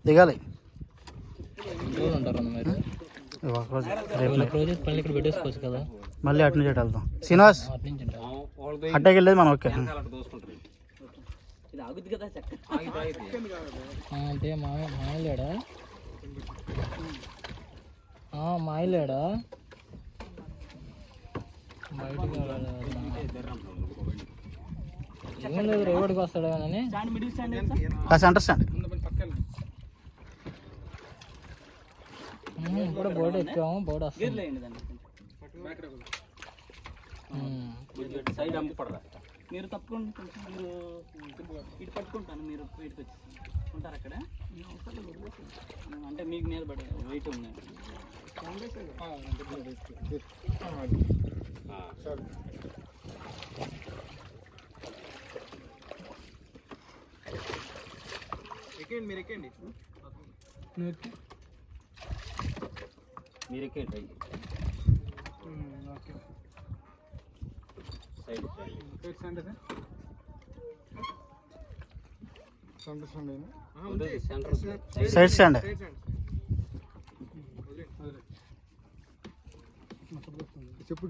దిగాలి. మళ్ళీ అటు నుంచి అటు వెళ్దాం. శ్రీనివాస్ అట్టకి వెళ్ళేది మనం. ఓకే అంటే మాయలేడా మాయలేడా బయటకు రేవడికి వస్తాడా అని సెంటర్ స్టాండ్ ఇప్పుడు బోర్డు ఎక్కాము. బోర్డు వస్తుంది. మీరు తప్పకుండా కొంచెం మీరు ఇటు పట్టుకుంటాను. మీరు వెయిట్కి వచ్చి ఉంటారు అక్కడ. అంటే మీకు మీద పడే వెయిట్ ఉన్నాయి. ఎక్కండి, మీరు ఎక్కండి, మీరు ఎక్కండి. సైడ్ స్టాండ్ చెప్పు.